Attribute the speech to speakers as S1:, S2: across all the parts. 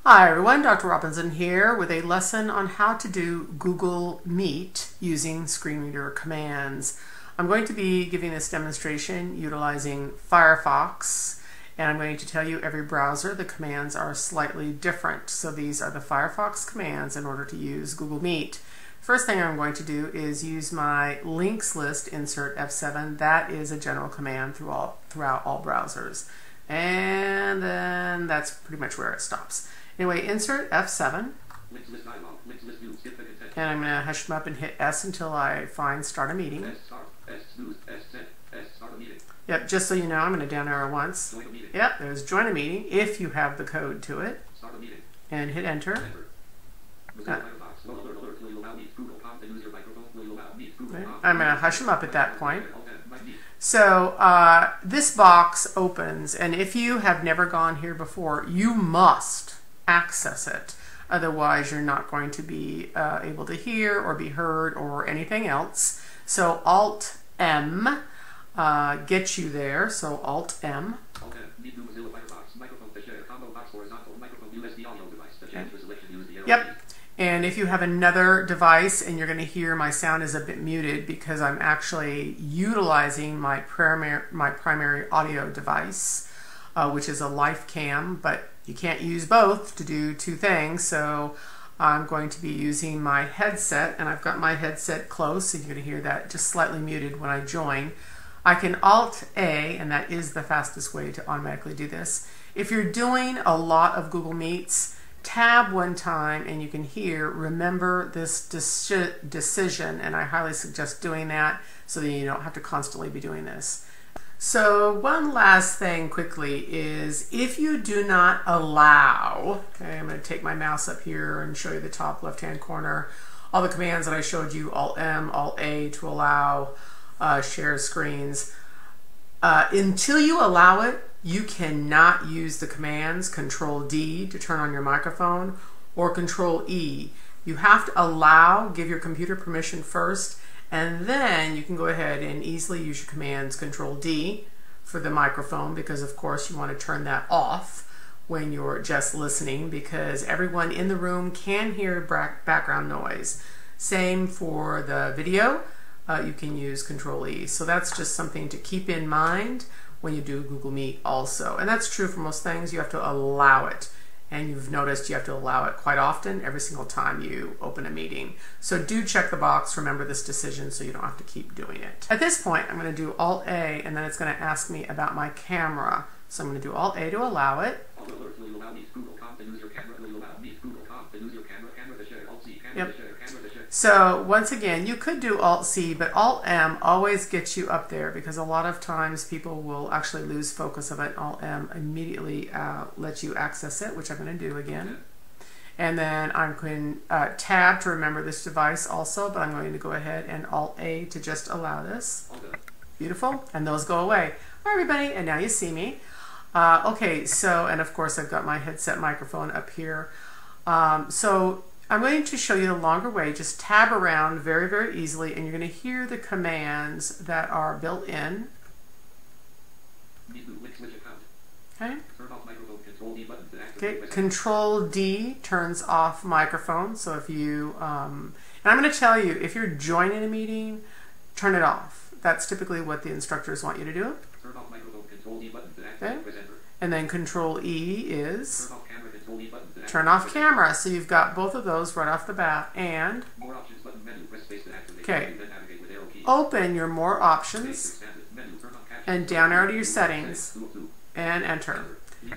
S1: Hi everyone, Dr. Robinson here with a lesson on how to do Google Meet using screen reader commands. I'm going to be giving this demonstration utilizing Firefox, and I'm going to tell you every browser the commands are slightly different. So these are the Firefox commands in order to use Google Meet. First thing I'm going to do is use my links list, insert F7. That is a general command throughout all browsers. And then that's pretty much where it stops. Anyway, insert F7, and I'm going to hush them up and hit S until I find start a meeting. Yep, just so you know, I'm going to down arrow once. Yep, there's join a meeting if you have the code to it. And hit enter. I'm going to hush them up at that point. So this box opens, and if you have never gone here before, you must access it. Otherwise, you're not going to be able to hear or be heard or anything else. So Alt-M gets you there. So Alt-M. Okay. Yep. And if you have another device and you're going to hear my sound is a bit muted because I'm actually utilizing my primary audio device, which is a life cam, but you can't use both to do two things. So I'm going to be using my headset, and I've got my headset close, so you're going to hear that just slightly muted when I join. I can Alt-A, and that is the fastest way to automatically do this. If you're doing a lot of Google Meets, tab one time and you can hear remember this decision, and I highly suggest doing that so that you don't have to constantly be doing this. So one last thing quickly is if you do not allow, okay, I'm going to take my mouse up here and show you the top left hand corner, all the commands that I showed you, Alt-M, Alt-A to allow share screens. Until you allow it, you cannot use the commands Control-D to turn on your microphone or Control-E. You have to allow, give your computer permission first, and then you can go ahead and easily use your commands Control-D for the microphone, because of course you want to turn that off when you're just listening, because everyone in the room can hear background noise. Same for the video. You can use Control-E. So that's just something to keep in mind when you do Google Meet also. And that's true for most things. You have to allow it. And you've noticed you have to allow it quite often every single time you open a meeting. So do check the box, remember this decision so you don't have to keep doing it. At this point, I'm going to do Alt-A, and then it's going to ask me about my camera. So I'm going to do Alt-A to allow it. Yep. So once again, you could do Alt-C, but Alt-M always gets you up there, because a lot of times people will actually lose focus of it. Alt-M immediately lets you access it, which I'm going to do again. And then I'm going to tab to remember this device also, but I'm going to go ahead and Alt-A to just allow this. Beautiful. And those go away. All right, everybody, and now you see me. Okay, so, and of course I've got my headset microphone up here. So I'm going to show you the longer way. Just tab around very, very easily, and you're going to hear the commands that are built in. Okay. Okay. Control-D turns off microphone. So if you, and I'm going to tell you, if you're joining a meeting, turn it off. That's typically what the instructors want you to do. Okay. And then Control-E is turn off camera. So you've got both of those right off the bat. And okay, open your more options and down arrow to your settings and enter. Okay.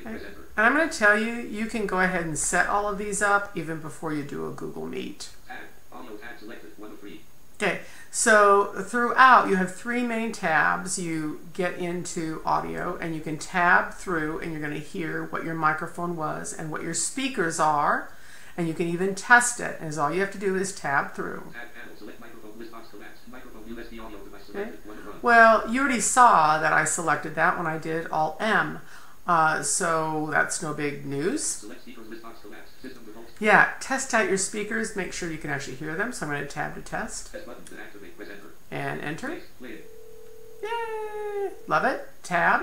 S1: And I'm going to tell you, you can go ahead and set all of these up even before you do a Google Meet. Okay, so throughout you have three main tabs. You get into audio, and you can tab through, and you're going to hear what your microphone was and what your speakers are, and you can even test it, as all you have to do is tab through. Okay. Well, you already saw that I selected that when I did Alt-M, so that's no big news. Yeah, test out your speakers, make sure you can actually hear them. So I'm going to tab to test. And enter. Yay! Love it. Tab.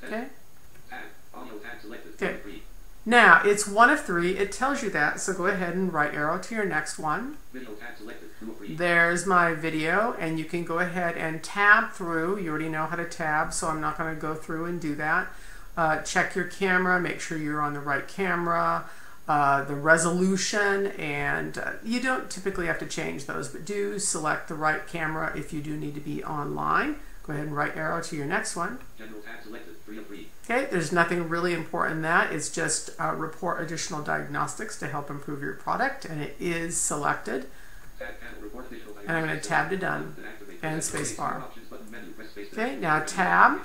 S1: Okay. Okay. Now, it's one of 3. It tells you that, so go ahead and right arrow to your next one. There's my video, and you can go ahead and tab through. You already know how to tab, so I'm not going to go through and do that. Check your camera, make sure you're on the right camera, the resolution, and you don't typically have to change those, but do select the right camera if you do need to be online. Go ahead and right arrow to your next one. Okay, there's nothing really important in that. It's just report additional diagnostics to help improve your product, and it is selected. And I'm going to tab to done and spacebar. Okay, now tab.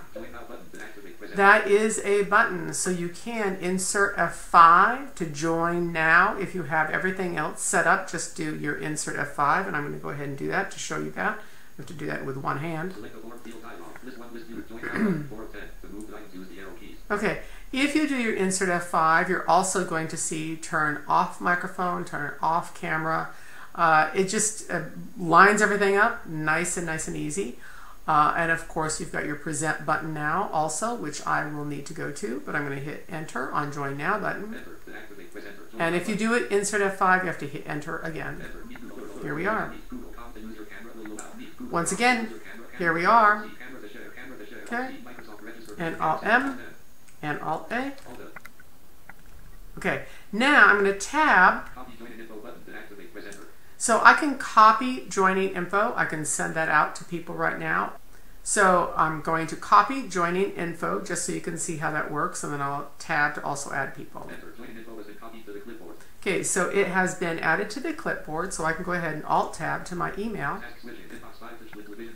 S1: That is a button, so you can insert F5 to join now. If you have everything else set up, just do your insert F5, and I'm going to go ahead and do that to show you that. You have to do that with one hand. Okay, if you do your insert F5, you're also going to see turn off microphone, turn off camera. It just lines everything up nice and easy. And of course, you've got your present button now also, which I will need to go to, but I'm going to hit enter on join now button. And if you do it insert F5, you have to hit enter again. Here we are. Once again, here we are. Okay, and Alt-M and Alt-A. Okay, now I'm going to tab. So I can copy joining info. I can send that out to people right now. So I'm going to copy joining info just so you can see how that works, and then I'll tab to also add people. Okay, so it has been added to the clipboard, so I can go ahead and Alt-Tab to my email.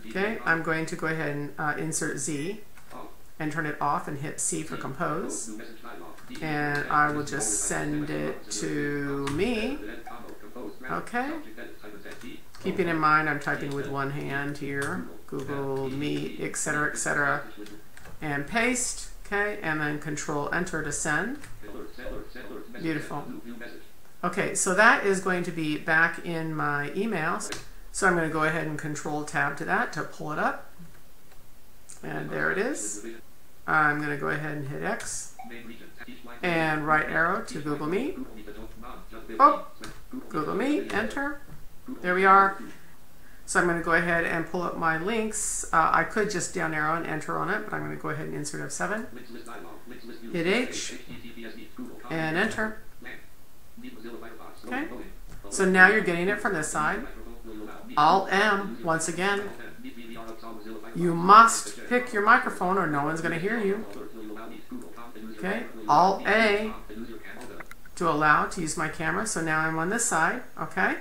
S1: Okay, I'm going to go ahead and insert Z and turn it off and hit C for compose. And I will just send it to me. Okay, keeping in mind I'm typing with one hand here, Google Meet, etc., and paste. Okay, and then Control Enter to send. Beautiful. Okay, so that is going to be back in my emails. So I'm going to go ahead and Control Tab to that to pull it up. And there it is. I'm going to go ahead and hit X and right arrow to Google Meet. Oh, Google Meet, enter. There we are. So I'm going to go ahead and pull up my links. I could just down arrow and enter on it, but I'm going to go ahead and insert F7. Hit H and enter. Okay. So now you're getting it from this side. Alt-M, once again. You must pick your microphone or no one's going to hear you. Okay. Alt-A to allow to use my camera. So now I'm on this side. Okay.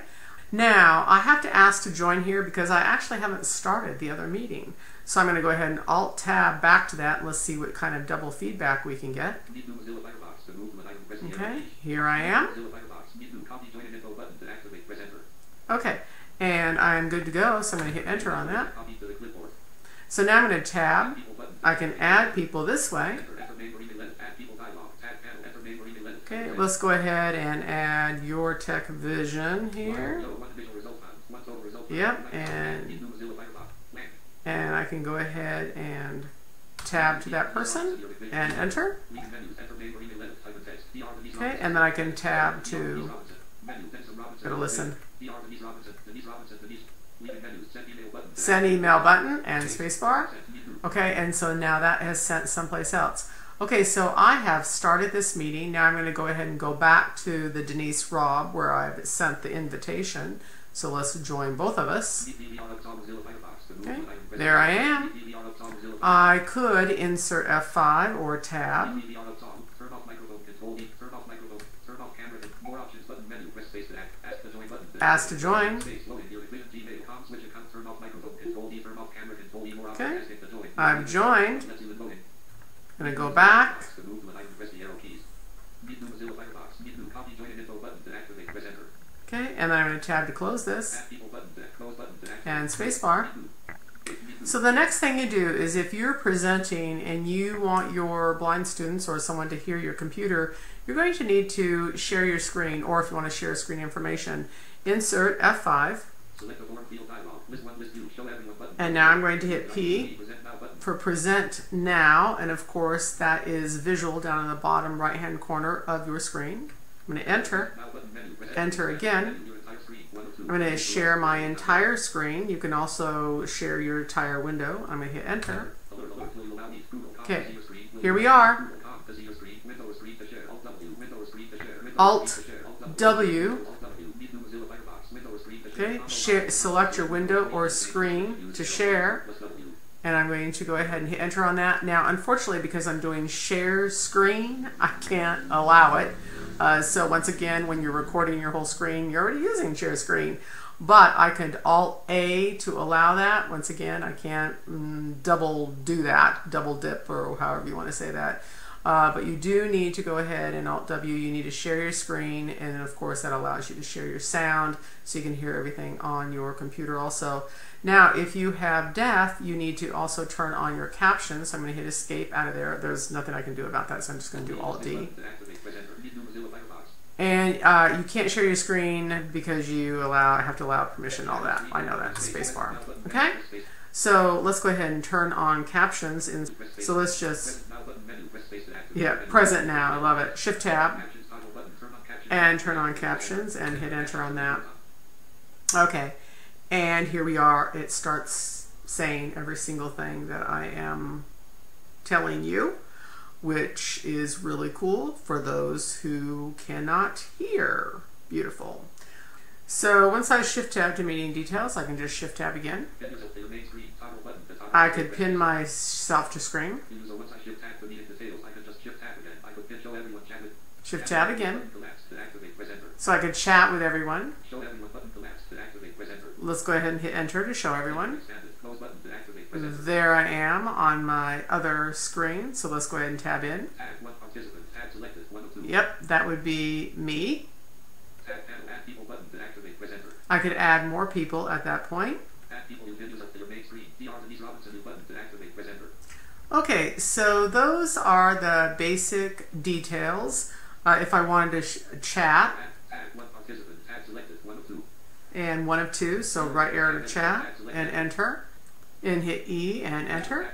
S1: Now I have to ask to join here because I actually haven't started the other meeting. So I'm going to go ahead and Alt-Tab back to that. Let's see what kind of double feedback we can get. Okay. Here I am. Okay. And I'm good to go, so I'm going to hit enter on that. So now I'm going to tab. I can add people this way. Okay, let's go ahead and add your Tech Vision here. Yep, and I can go ahead and tab to that person and enter. Okay, and then I can tab to go to listen. Send email button and spacebar. Okay, and so now that has sent someplace else. Okay, so I have started this meeting. Now I'm going to go ahead and go back to the Denise Robb where I've sent the invitation. So let's join both of us. Okay, there I am. I could insert F5 or tab. Ask to join. Okay, I've joined. I'm going to go back. Okay, and then I'm going to tab to close this. And spacebar. So the next thing you do is if you're presenting and you want your blind students or someone to hear your computer, you're going to need to share your screen, or if you want to share screen information, insert F5. And now I'm going to hit P. for present now, and of course that is visual down in the bottom right hand corner of your screen. I'm going to enter again. I'm going to share my entire screen. You can also share your entire window. I'm going to hit enter. Okay, here we are. Alt W. Okay, select your window or screen to share. And I'm going to go ahead and hit enter on that. Now, unfortunately, because I'm doing share screen, I can't allow it. So once again, when you're recording your whole screen, you're already using share screen. But I could Alt-A to allow that. Once again, I can't double do that, double dip, or however you want to say that. But you do need to go ahead and Alt-W. You need to share your screen, and of course that allows you to share your sound so you can hear everything on your computer also. Now, if you have deaf, you need to also turn on your captions. So I'm going to hit escape out of there. There's nothing I can do about that, so I'm just going to do Alt-D. And you can't share your screen because you have to allow permission, all that. I know that, spacebar. Okay? So let's go ahead and turn on captions. So let's just, present now, I love it. Shift tab and turn on captions and hit enter on that. Okay, and here we are. It starts saying every single thing that I am telling you, which is really cool for those who cannot hear. Beautiful. So once I shift tab to meeting details, I can just shift tab again. I could pin myself to screen. Shift tab again. So I could chat with everyone. Let's go ahead and hit enter to show everyone. There I am on my other screen. So let's go ahead and tab in. Yep, that would be me. I could add more people at that point. Okay, so those are the basic details. If I wanted to chat, and one of two, so right arrow to chat and enter, and hit E and enter,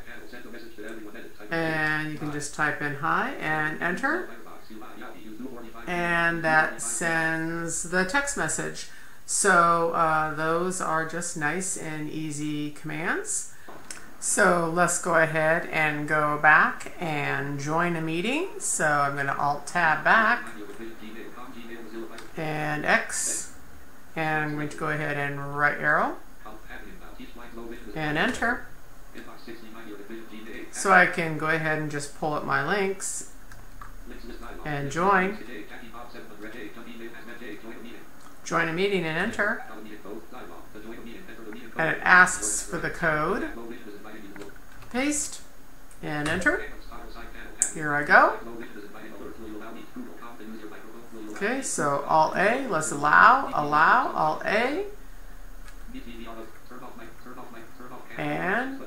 S1: and you can just type in hi and enter, and that sends the text message. So those are just nice and easy commands. So let's go ahead and go back and join a meeting. So I'm going to Alt-Tab back and X, and I'm going to go ahead and right arrow and enter. So I can go ahead and just pull up my links and join a meeting and enter. And it asks for the code. Paste and enter. Here I go. Okay, so Alt-A, let's allow, Alt-A, and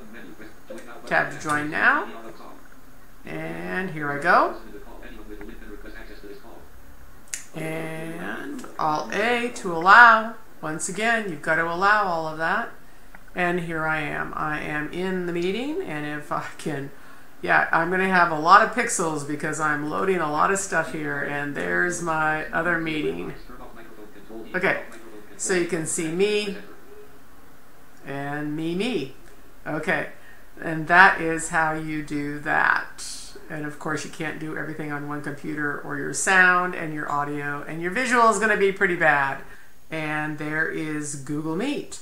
S1: tab to join now, and here I go, and Alt-A to allow. Once again, you've got to allow all of that. And here I am in the meeting, and if I can, I'm going to have a lot of pixels because I'm loading a lot of stuff here, and there's my other meeting. Okay, so you can see me and me. Okay, and that is how you do that. And of course you can't do everything on one computer, or your sound and your audio and your visual is going to be pretty bad. And there is Google Meet.